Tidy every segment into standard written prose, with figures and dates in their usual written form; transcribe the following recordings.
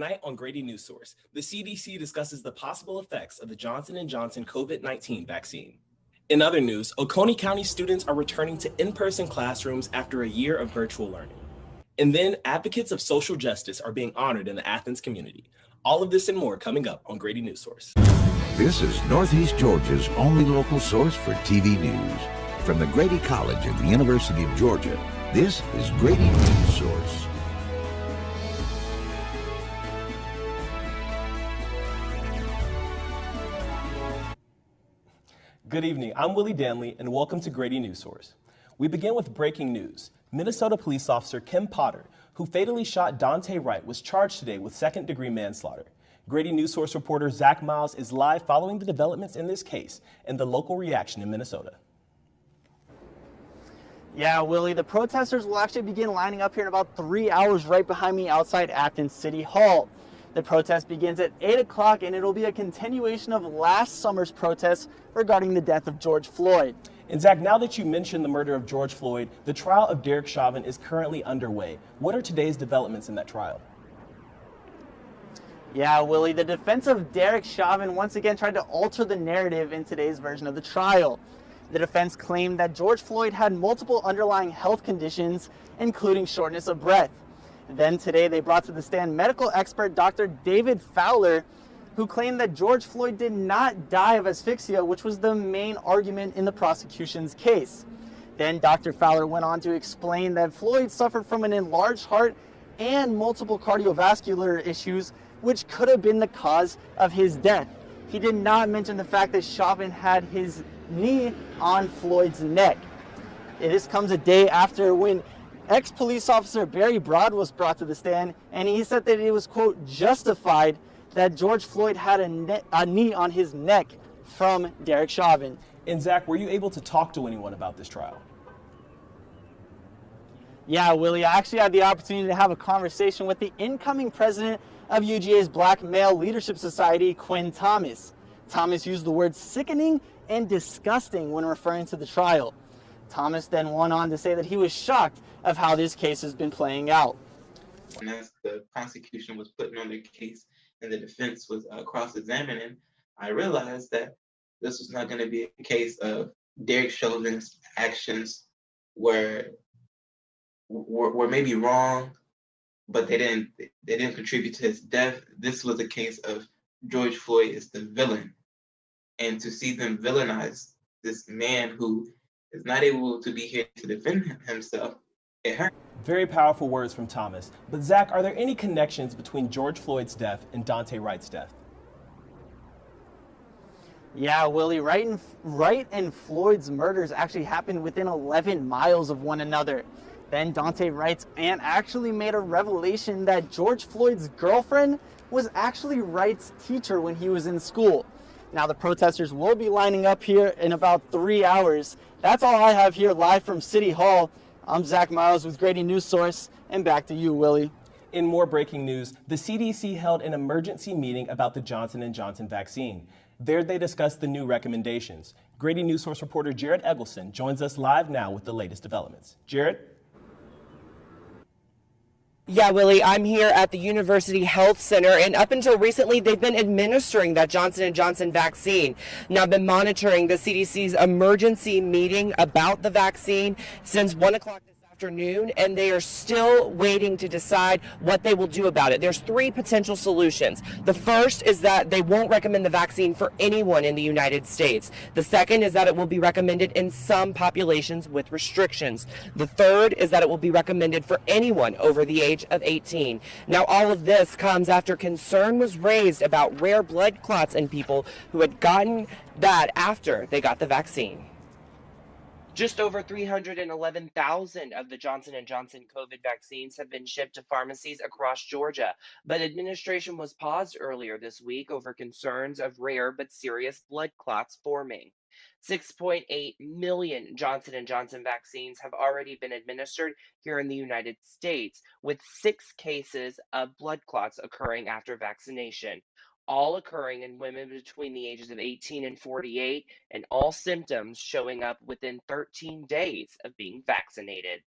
Tonight on Grady Newsource, the CDC discusses the possible effects of the Johnson & Johnson COVID-19 vaccine. In other news, Oconee County students are returning to in-person classrooms after a year of virtual learning. And then advocates of social justice are being honored in the Athens community. All of this and more coming up on Grady Newsource. This is Northeast Georgia's only local source for TV news. From the Grady College at the University of Georgia, this is Grady Newsource. Good evening, I'm Willie Danley, and welcome to Grady Newsource. We begin with breaking news. Minnesota police officer Kim Potter, who fatally shot Dante Wright, was charged today with second-degree manslaughter. Grady Newsource reporter Zach Miles is live following the developments in this case and the local reaction in Minnesota. Yeah, Willie, the protesters will actually begin lining up here in about 3 hours right behind me outside Athens City Hall. The protest begins at 8 o'clock, and it'll be a continuation of last summer's protests regarding the death of George Floyd. And Zach, now that you mentioned the murder of George Floyd, the trial of Derek Chauvin is currently underway. What are today's developments in that trial? Yeah, Willie, the defense of Derek Chauvin once again tried to alter the narrative in today's version of the trial. The defense claimed that George Floyd had multiple underlying health conditions, including shortness of breath. Then today they brought to the stand medical expert Dr. David Fowler, who claimed that George Floyd did not die of asphyxia, which was the main argument in the prosecution's case. Then Dr. Fowler went on to explain that Floyd suffered from an enlarged heart and multiple cardiovascular issues, which could have been the cause of his death. He did not mention the fact that Chauvin had his knee on Floyd's neck. This comes a day after when ex-police officer Barry Broad was brought to the stand, and he said that it was, quote, justified that George Floyd had a knee on his neck from Derek Chauvin. And Zach, were you able to talk to anyone about this trial? Yeah, Willie, I actually had the opportunity to have a conversation with the incoming president of UGA's Black Male Leadership Society, Quinn Thomas. Thomas used the word sickening and disgusting when referring to the trial. Thomas then went on to say that he was shocked of how this case has been playing out. And as the prosecution was putting on their case and the defense was cross-examining, I realized that this was not going to be a case of Derek Chauvin's actions were maybe wrong, but they didn't contribute to his death. This was a case of George Floyd is the villain, and to see them villainize this man who is not able to be here to defend himself, it hurt. Very powerful words from Thomas. But Zach, are there any connections between George Floyd's death and Dante Wright's death? Yeah, Willie, Wright and Floyd's murders actually happened within 11 miles of one another. Then Dante Wright's aunt actually made a revelation that George Floyd's girlfriend was actually Wright's teacher when he was in school. Now the protesters will be lining up here in about 3 hours. That's all I have here live from City Hall. I'm Zach Miles with Grady Newsource, and back to you, Willie. In more breaking news, the CDC held an emergency meeting about the Johnson & Johnson vaccine. There they discussed the new recommendations. Grady Newsource reporter Jared Eggleston joins us live now with the latest developments. Jared? Yeah, Willie, I'm here at the University Health Center, and up until recently, they've been administering that Johnson & Johnson vaccine. Now, I've been monitoring the CDC's emergency meeting about the vaccine since 1 o'clock this afternoon, and they are still waiting to decide what they will do about it. There's 3 potential solutions. The first is that they won't recommend the vaccine for anyone in the United States. The second is that it will be recommended in some populations with restrictions. The third is that it will be recommended for anyone over the age of 18. Now, all of this comes after concern was raised about rare blood clots in people who had gotten that after they got the vaccine. Just over 311,000 of the Johnson & Johnson COVID vaccines have been shipped to pharmacies across Georgia, but administration was paused earlier this week over concerns of rare but serious blood clots forming. 6.8 million Johnson & Johnson vaccines have already been administered here in the United States, with 6 cases of blood clots occurring after vaccination, all occurring in women between the ages of 18 and 48, and all symptoms showing up within 13 days of being vaccinated.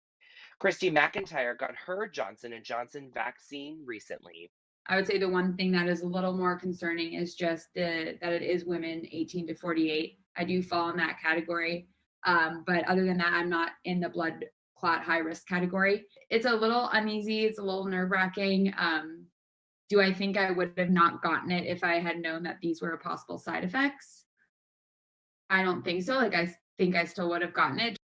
Christy McIntyre got her Johnson & Johnson vaccine recently. I would say the one thing that is a little more concerning is just that it is women 18 to 48. I do fall in that category. But other than that, I'm not in the blood clot high risk category. It's a little uneasy. It's a little nerve wracking. Do I think I would have not gotten it if I had known that these were possible side effects? I don't think so. Like, I think I still would have gotten it.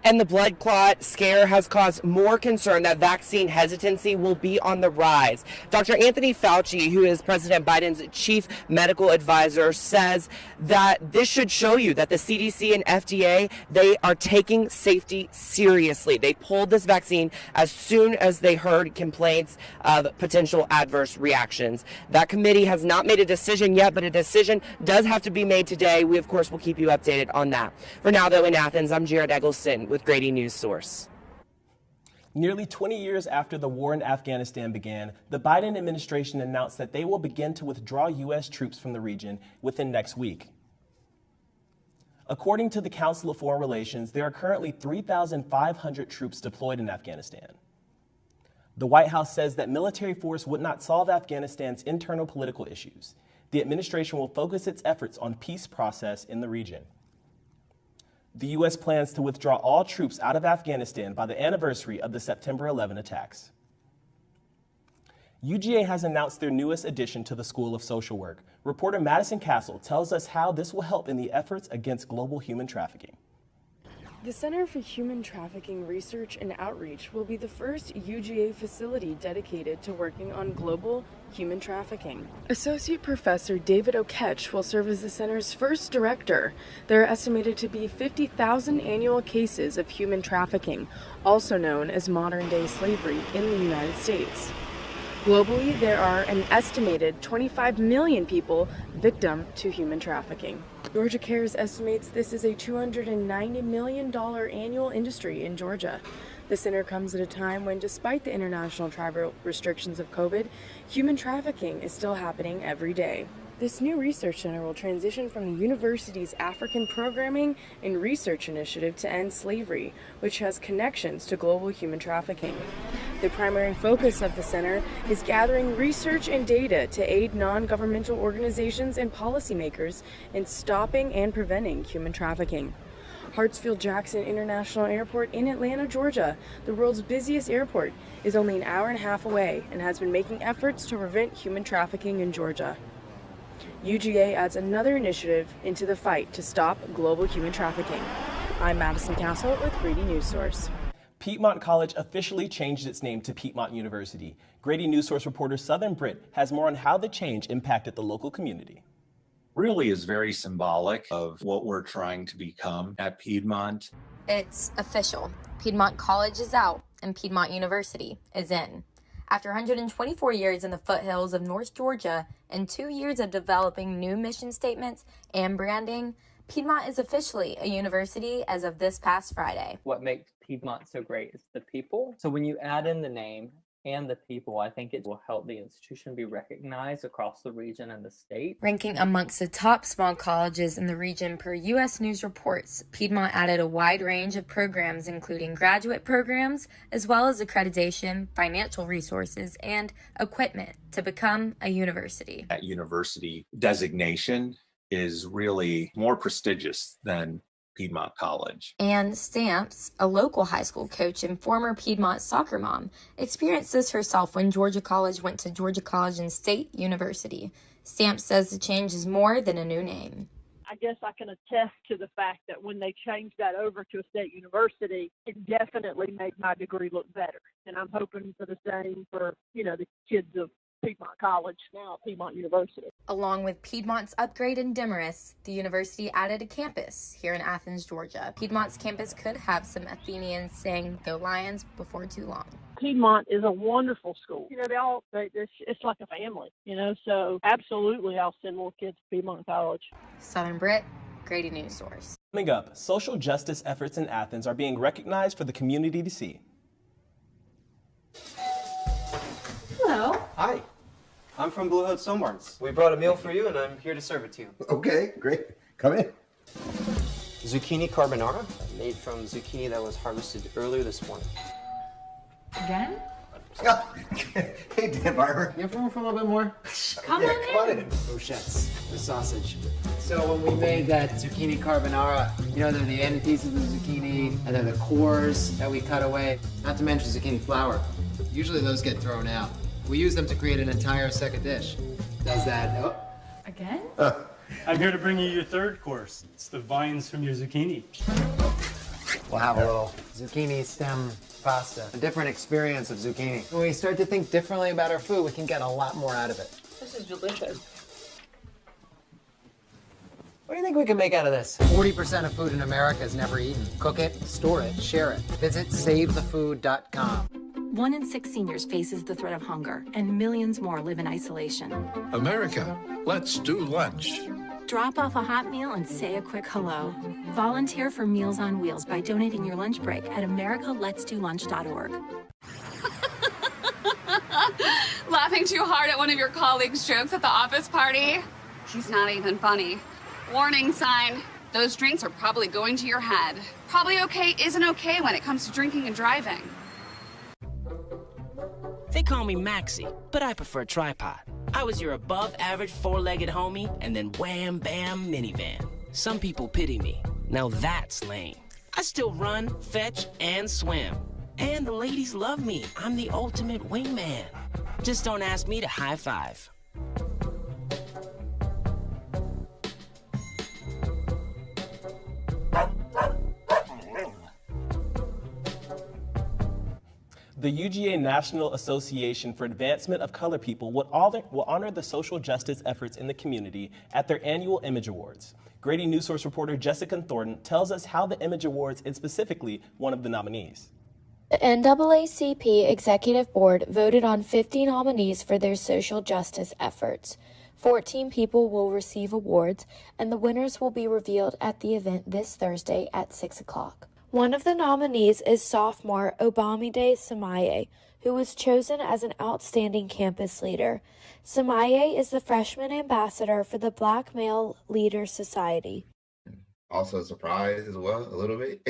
And the blood clot scare has caused more concern that vaccine hesitancy will be on the rise. Dr. Anthony Fauci, who is President Biden's chief medical advisor, says that this should show you that the CDC and FDA, they are taking safety seriously. They pulled this vaccine as soon as they heard complaints of potential adverse reactions. That committee has not made a decision yet, but a decision does have to be made today. We, of course, will keep you updated on that. For now, though, in Athens, I'm Jared Eggleston with Grady Newsource. Nearly 20 years after the war in Afghanistan began, the Biden administration announced that they will begin to withdraw U.S. troops from the region within next week. According to the Council of Foreign Relations, there are currently 3,500 troops deployed in Afghanistan. The White House says that military force would not solve Afghanistan's internal political issues. The administration will focus its efforts on peace process in the region. The U.S. plans to withdraw all troops out of Afghanistan by the anniversary of the September 11 attacks. UGA has announced their newest addition to the School of Social Work. Reporter Madison Castle tells us how this will help in the efforts against global human trafficking. The Center for Human Trafficking Research and Outreach will be the first UGA facility dedicated to working on global human trafficking. Associate Professor David Oketch will serve as the center's first director. There are estimated to be 50,000 annual cases of human trafficking, also known as modern-day slavery, in the United States. Globally, there are an estimated 25 million people victim to human trafficking. Georgia Cares estimates this is a $290 million annual industry in Georgia. The center comes at a time when, despite the international travel restrictions of COVID, human trafficking is still happening every day. This new research center will transition from the university's African Programming and Research Initiative to end slavery, which has connections to global human trafficking. The primary focus of the center is gathering research and data to aid non-governmental organizations and policymakers in stopping and preventing human trafficking. Hartsfield-Jackson International Airport in Atlanta, Georgia, the world's busiest airport, is only an hour and a half away and has been making efforts to prevent human trafficking in Georgia. UGA adds another initiative into the fight to stop global human trafficking. I'm Madison Castle with Grady Newsource. Piedmont College officially changed its name to Piedmont University. Grady Newsource reporter Southern Brit has more on how the change impacted the local community. Really is very symbolic of what we're trying to become at Piedmont. It's official. Piedmont College is out and Piedmont University is in. After 124 years in the foothills of North Georgia and 2 years of developing new mission statements and branding, Piedmont is officially a university as of this past Friday. What makes Piedmont so great is the people. So when you add in the name and the people, I think it will help the institution be recognized across the region and the state. Ranking amongst the top small colleges in the region per U.S. News reports, Piedmont added a wide range of programs, including graduate programs, as well as accreditation, financial resources, and equipment to become a university. That university designation is really more prestigious than Piedmont College. And Stamps, a local high school coach and former Piedmont soccer mom, experienced this herself when Georgia College went to Georgia College and State University. Stamps says the change is more than a new name. I guess I can attest to the fact that when they changed that over to a state university, it definitely made my degree look better. And I'm hoping for the same for, the kids of Piedmont College, now Piedmont University. Along with Piedmont's upgrade in Demarest, the university added a campus here in Athens, Georgia. Piedmont's campus could have some Athenians saying "Go Lions" before too long. Piedmont is a wonderful school. It's like a family, so absolutely I'll send more kids to Piedmont College. Southern Brit, Grady Newsource. Coming up, social justice efforts in Athens are being recognized for the community to see. Hello. Hi. I'm from Blue Hood Stonebarns. We brought a meal for you, and I'm here to serve it to you. Okay, great. Come in. Zucchini carbonara, made from zucchini that was harvested earlier this morning. Again? Hey, Dan Barber. You have room for a little bit more? Come on in. Brochettes, the sausage. So when we made that zucchini carbonara, you know, they're the end pieces of the zucchini, and they're the cores that we cut away, not to mention zucchini flour. Usually those get thrown out. We use them to create an entire second dish. Does that, oh. Again? I'm here to bring you your third course. It's the vines from your zucchini. We'll have a little zucchini stem pasta, a different experience of zucchini. When we start to think differently about our food, we can get a lot more out of it. This is delicious. What do you think we can make out of this? 40% of food in America is never eaten. Cook it, store it, share it. Visit SaveTheFood.com. 1 in 6 seniors faces the threat of hunger, and millions more live in isolation. America, let's do lunch. Drop off a hot meal and say a quick hello. Volunteer for Meals on Wheels by donating your lunch break at americaletsdolunch.org. Laughing too hard at one of your colleagues' jokes at the office party? He's not even funny. Warning sign. Those drinks are probably going to your head. Probably okay isn't okay when it comes to drinking and driving. They call me Maxie, but I prefer tripod. I was your above-average four-legged homie, and then wham-bam minivan. Some people pity me. Now that's lame. I still run, fetch, and swim. And the ladies love me. I'm the ultimate wingman. Just don't ask me to high five. The UGA National Association for Advancement of Color People will honor the social justice efforts in the community at their annual Image Awards. Grady Newsource reporter Jessica Thornton tells us how the Image Awards is specifically one of the nominees. The NAACP Executive Board voted on 50 nominees for their social justice efforts. 14 people will receive awards, and the winners will be revealed at the event this Thursday at 6 o'clock. One of the nominees is sophomore Obamide Samaye, who was chosen as an outstanding campus leader. Samaye is the freshman ambassador for the Black Male Leaders Society. Also surprised as well, a little bit,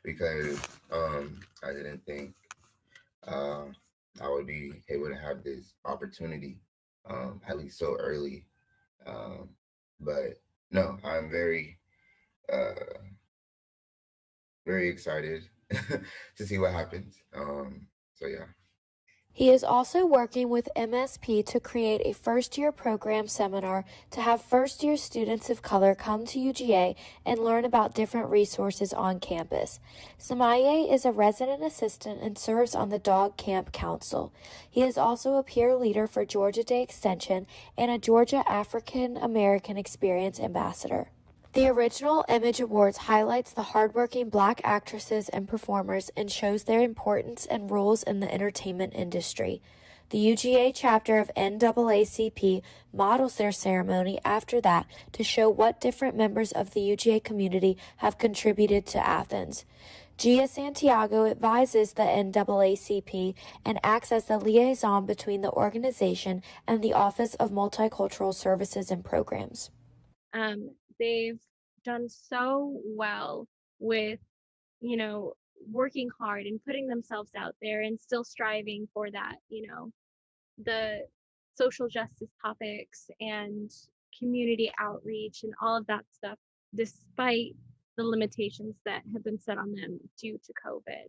because I didn't think I would be able to have this opportunity, at least so early. But no, I'm very excited to see what happens. So yeah. He is also working with MSP to create a first-year program seminar to have first-year students of color come to UGA and learn about different resources on campus. Samaye is a resident assistant and serves on the Dog Camp Council. He is also a peer leader for Georgia Day Extension and a Georgia African American Experience Ambassador. The original Image Awards highlights the hardworking Black actresses and performers and shows their importance and roles in the entertainment industry. The UGA chapter of NAACP models their ceremony after that to show what different members of the UGA community have contributed to Athens. Gia Santiago advises the NAACP and acts as the liaison between the organization and the Office of Multicultural Services and Programs. They've done so well with, working hard and putting themselves out there and still striving for that, the social justice topics and community outreach and all of that stuff, despite the limitations that have been set on them due to COVID.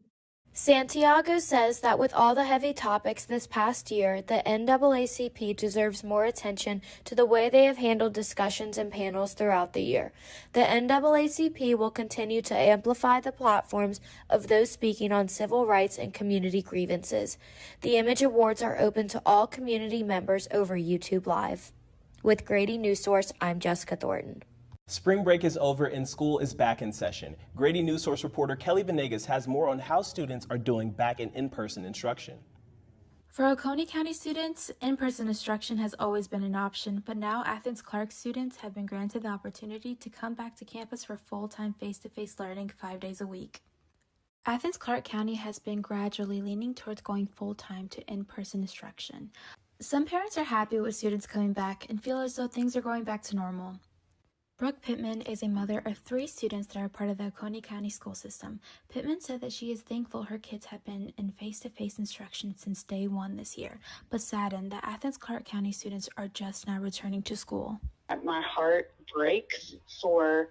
Santiago says that with all the heavy topics this past year, the NAACP deserves more attention to the way they have handled discussions and panels throughout the year. The NAACP will continue to amplify the platforms of those speaking on civil rights and community grievances. The Image Awards are open to all community members over YouTube Live. With Grady Newsource, I'm Jessica Thornton. Spring break is over and school is back in session. Grady Newsource reporter Kelly Venegas has more on how students are doing back in-person instruction. For Oconee County students, in-person instruction has always been an option, but now Athens-Clarke students have been granted the opportunity to come back to campus for full-time face-to-face learning 5 days a week. Athens-Clarke County has been gradually leaning towards going full-time to in-person instruction. Some parents are happy with students coming back and feel as though things are going back to normal. Brooke Pittman is a mother of 3 students that are part of the Oconee County school system. Pittman said that she is thankful her kids have been in face-to-face instruction since day 1 this year, but saddened that Athens-Clarke County students are just now returning to school. My heart breaks for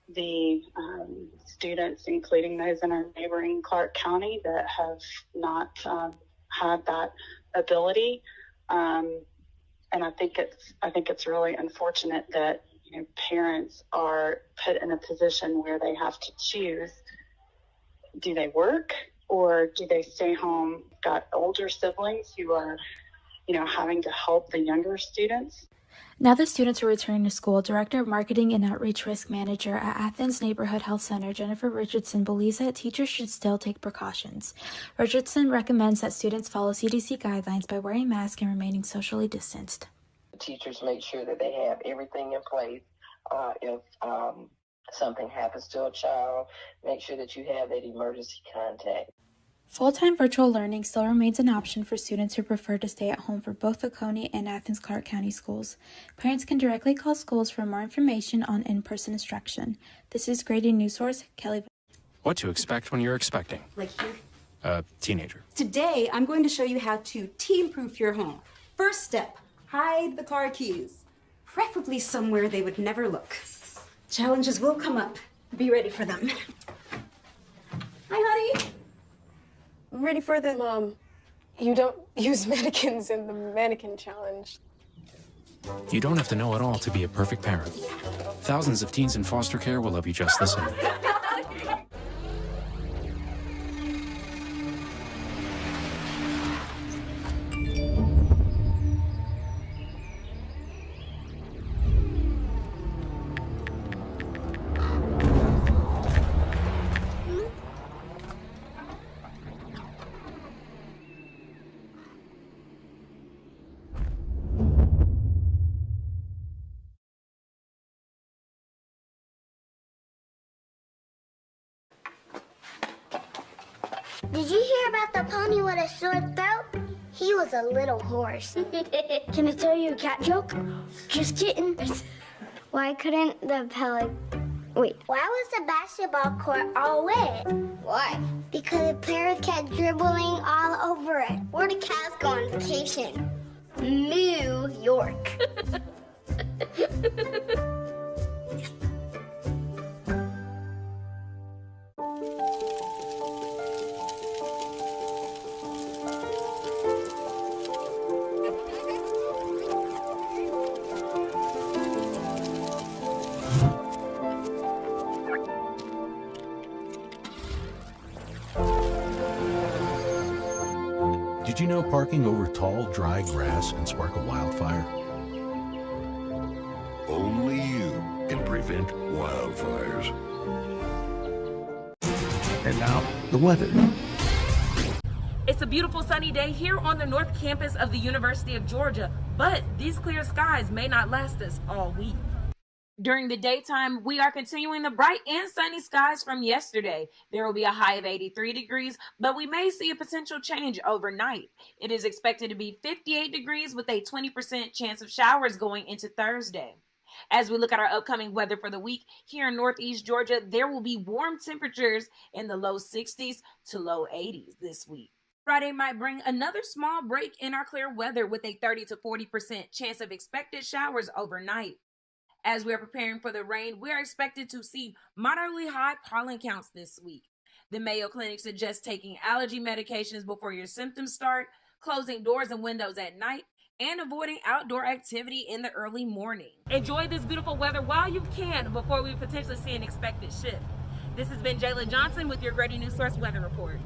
the students, including those in our neighboring Clarke County, that have not had that ability. And I think it's really unfortunate that parents are put in a position where they have to choose: do they work or do they stay home? Got older siblings who are, having to help the younger students. Now the students are returning to school, Director of Marketing and Outreach Risk Manager at Athens Neighborhood Health Center, Jennifer Richardson, believes that teachers should still take precautions. Richardson recommends that students follow CDC guidelines by wearing masks and remaining socially distanced. Teachers make sure that they have everything in place. If something happens to a child, make sure that you have that emergency contact. Full-time virtual learning still remains an option for students who prefer to stay at home for both Oconee and Athens-Clarke County schools. Parents can directly call schools for more information on in-person instruction. This is Grady Newsource, Kelly. What to expect when you're expecting. Like you. A teenager. Today, I'm going to show you how to teen-proof your home. First step, hide the car keys, preferably somewhere they would never look. Challenges will come up. Be ready for them. Hi, honey. I'm ready for the... Mom, you don't use mannequins in the mannequin challenge. You don't have to know it all to be a perfect parent. Thousands of teens in foster care will love you just the same. Did you hear about the pony with a sore throat? He was a little horse. Can I tell you a cat joke? Just kidding. Why couldn't the Why was the basketball court all wet? Why? Because the players kept dribbling all over it. Where did cats go on vacation? New York. Did you know parking over tall, dry grass can spark a wildfire? Only you can prevent wildfires. And now, the weather. It's a beautiful sunny day here on the North Campus of the University of Georgia, but these clear skies may not last us all week. During the daytime, we are continuing the bright and sunny skies from yesterday. There will be a high of 83 degrees, but we may see a potential change overnight. It is expected to be 58 degrees with a 20% chance of showers going into Thursday. As we look at our upcoming weather for the week, here in Northeast Georgia, there will be warm temperatures in the low 60s to low 80s this week. Friday might bring another small break in our clear weather with a 30 to 40% chance of expected showers overnight. As we are preparing for the rain, we are expected to see moderately high pollen counts this week. The Mayo Clinic suggests taking allergy medications before your symptoms start, closing doors and windows at night, and avoiding outdoor activity in the early morning. Enjoy this beautiful weather while you can before we potentially see an expected shift. This has been Jayla Johnson with your Grady Newsource Weather Report.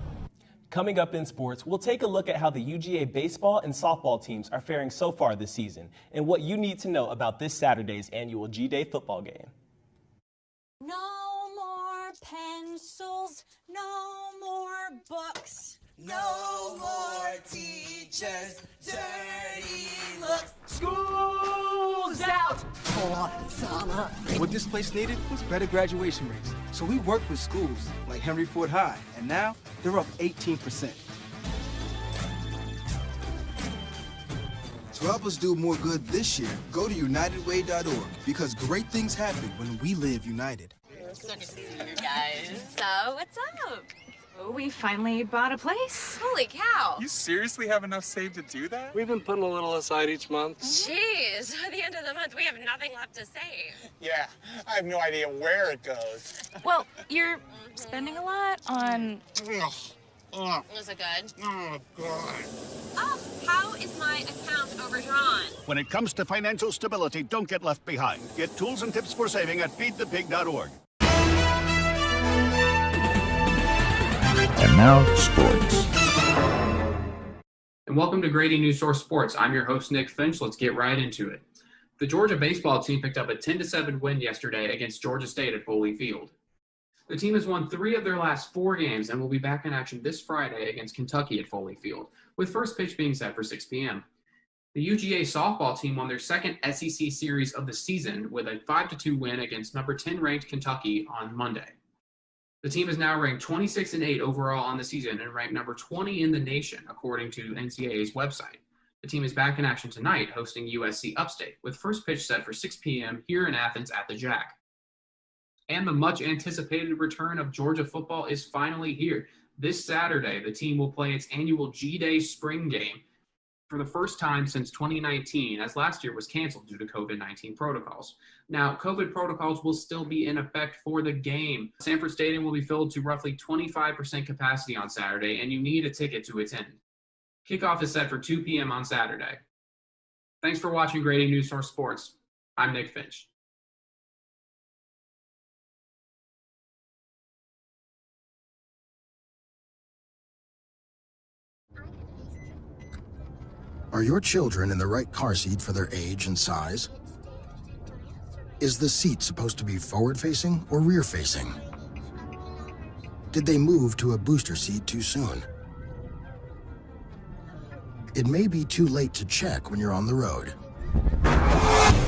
Coming up in sports, we'll take a look at how the UGA baseball and softball teams are faring so far this season and what you need to know about this Saturday's annual G-Day football game. No more pencils, no more books, no more teachers, dirty looks. School's out! For summer. What this place needed was better graduation rates. So we worked with schools like Henry Ford High, and now they're up 18%. To help us do more good this year, go to unitedway.org because great things happen when we live united. So good to see you guys. So, what's up? Oh, we finally bought a place. Holy cow. You seriously have enough saved to do that? We've been putting a little aside each month. Jeez, at the end of the month, we have nothing left to save. Yeah, I have no idea where it goes. Well, you're spending a lot on... Was it good? Oh, God. Oh, how is my account overdrawn? When it comes to financial stability, don't get left behind. Get tools and tips for saving at feedthepig.org. And now, sports. And welcome to Grady Newsource Sports. I'm your host, Nick Finch. Let's get right into it. The Georgia baseball team picked up a 10-7 win yesterday against Georgia State at Foley Field. The team has won 3 of their last 4 games and will be back in action this Friday against Kentucky at Foley Field, with first pitch being set for 6 p.m. The UGA softball team won their second SEC series of the season with a 5-2 win against number 10 ranked Kentucky on Monday. The team is now ranked 26-8 overall on the season and ranked number 20 in the nation, according to NCAA's website. The team is back in action tonight, hosting USC Upstate, with first pitch set for 6 p.m. here in Athens at the Jack. And the much-anticipated return of Georgia football is finally here. This Saturday, the team will play its annual G-Day spring game for the first time since 2019, as last year was canceled due to COVID-19 protocols. Now, COVID protocols will still be in effect for the game. Sanford Stadium will be filled to roughly 25% capacity on Saturday, and you need a ticket to attend. Kickoff is set for 2 p.m. on Saturday. Thanks for watching Grady Newsource Sports. I'm Nick Finch. Are your children in the right car seat for their age and size? Is the seat supposed to be forward-facing or rear-facing? Did they move to a booster seat too soon? It may be too late to check when you're on the road.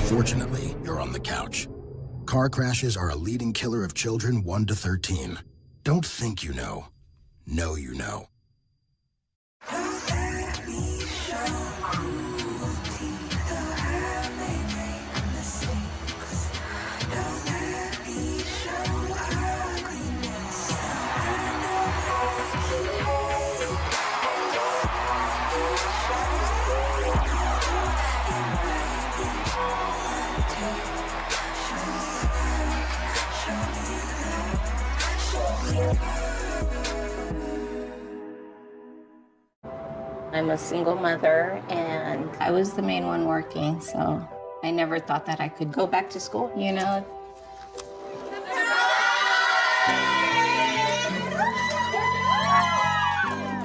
Fortunately, you're on the couch. Car crashes are a leading killer of children 1 to 13. Don't think you know. Know you know. I'm a single mother, and I was the main one working, so I never thought that I could go back to school, you know?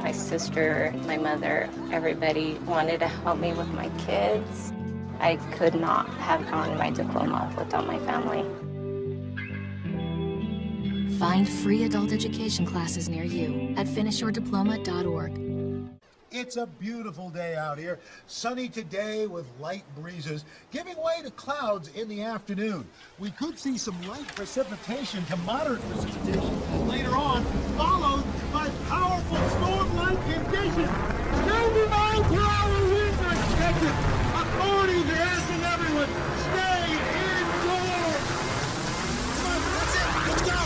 My sister, my mother, everybody wanted to help me with my kids. I could not have gotten my diploma without my family. Find free adult education classes near you at finishyourdiploma.org. It's a beautiful day out here. Sunny today with light breezes, giving way to clouds in the afternoon. We could see some light precipitation to moderate precipitation later on, followed by powerful storm-like conditions. 90-mile-per-hour winds are expected. Authorities are asking everyone, stay indoors. Come on, that's it. Let's go.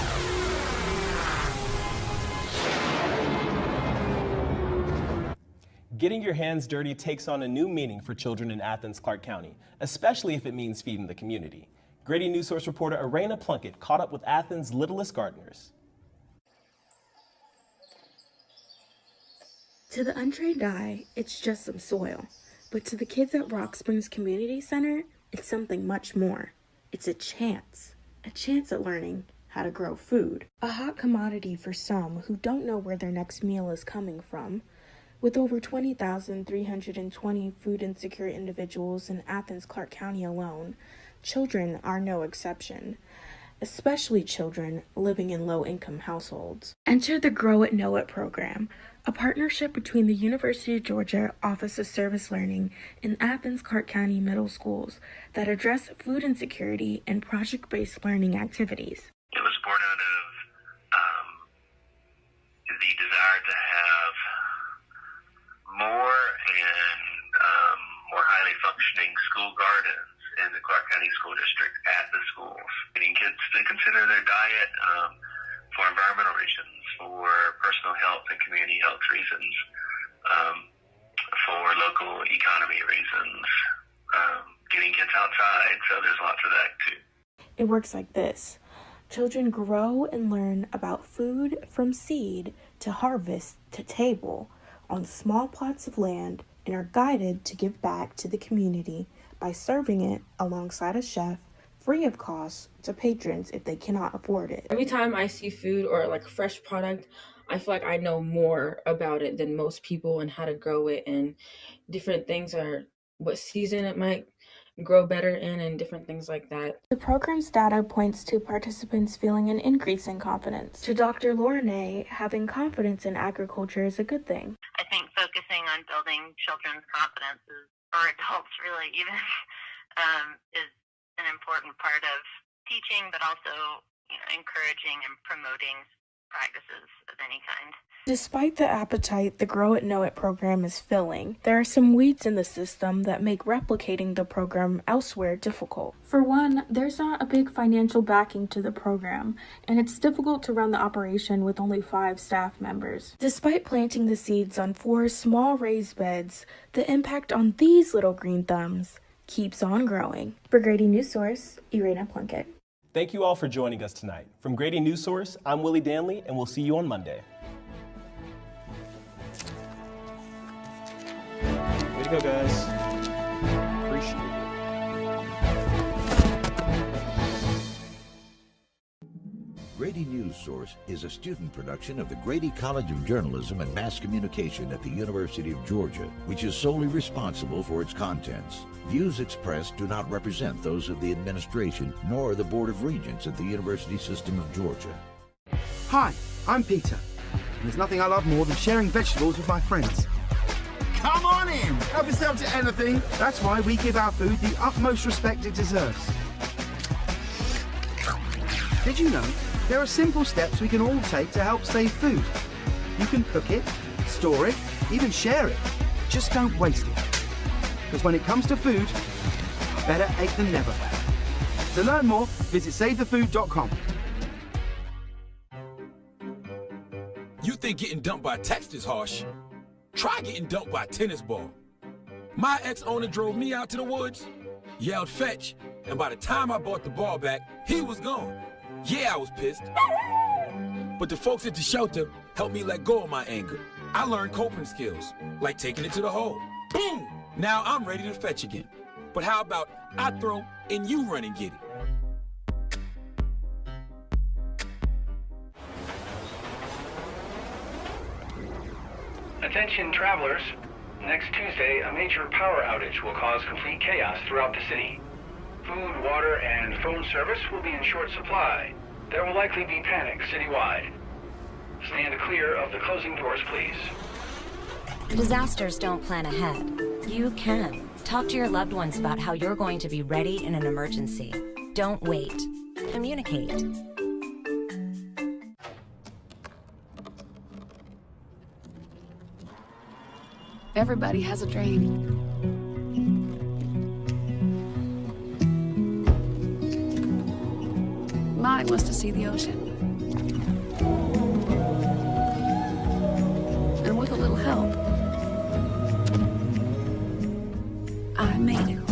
Getting your hands dirty takes on a new meaning for children in Athens, Clarke County, especially if it means feeding the community. Grady Newsource reporter Arena Plunkett caught up with Athens' littlest gardeners. To the untrained eye, it's just some soil. But to the kids at Rock Springs Community Center, it's something much more. It's a chance at learning how to grow food. A hot commodity for some who don't know where their next meal is coming from. With over 20,320 food insecure individuals in Athens, Clarke County alone, children are no exception, especially children living in low-income households. Enter the Grow It Know It program, a partnership between the University of Georgia Office of Service Learning and Athens, Clarke County middle schools that address food insecurity and project-based learning activities. It was born out of the desire to have more and more highly County School District at the schools. Getting kids to consider their diet for environmental reasons, for personal health and community health reasons, for local economy reasons, getting kids outside, so there's lots of that too. It works like this. Children grow and learn about food from seed to harvest to table on small plots of land and are guided to give back to the community by serving it alongside a chef free of cost to patrons if they cannot afford it. Every time I see food or like a fresh product, I feel like I know more about it than most people and how to grow it and different things are what season it might grow better in and different things like that. The program's data points to participants feeling an increase in confidence. To Dr. Lauren, having confidence in agriculture is a good thing. I think focusing on building children's confidence or adults really even is an important part of teaching, but also encouraging and promoting practices of any kind. Despite the appetite the Grow It Know It program is filling, there are some weeds in the system that make replicating the program elsewhere difficult. For one, there's not a big financial backing to the program, and it's difficult to run the operation with only 5 staff members. Despite planting the seeds on 4 small raised beds, the impact on these little green thumbs keeps on growing. For Grady Newsource, Irena Plunkett. Thank you all for joining us tonight. From Grady Newsource, I'm Willie Danley, and we'll see you on Monday. Way to go, guys. Appreciate it. Grady Newsource is a student production of the Grady College of Journalism and Mass Communication at the University of Georgia, which is solely responsible for its contents. Views expressed do not represent those of the administration nor the Board of Regents at the University System of Georgia. Hi, I'm Peter. And there's nothing I love more than sharing vegetables with my friends. Come on in! Help yourself to anything. That's why we give our food the utmost respect it deserves. Did you know there are simple steps we can all take to help save food? You can cook it, store it, even share it. Just don't waste it. Because when it comes to food, better ache than never. To learn more, visit SaveTheFood.com. You think getting dumped by a text is harsh? Try getting dumped by a tennis ball. My ex-owner drove me out to the woods, yelled fetch, and by the time I brought the ball back, he was gone. Yeah, I was pissed. But the folks at the shelter helped me let go of my anger. I learned coping skills, like taking it to the hole. Boom! Now I'm ready to fetch again. But how about I throw and you run and get it? Attention travelers. Next Tuesday, a major power outage will cause complete chaos throughout the city. Food, water, and phone service will be in short supply. There will likely be panic citywide. Stand clear of the closing doors, please. Disasters don't plan ahead. You can. Talk to your loved ones about how you're going to be ready in an emergency. Don't wait. Communicate. Everybody has a dream. Mine was to see the ocean. And with a little help, I made it.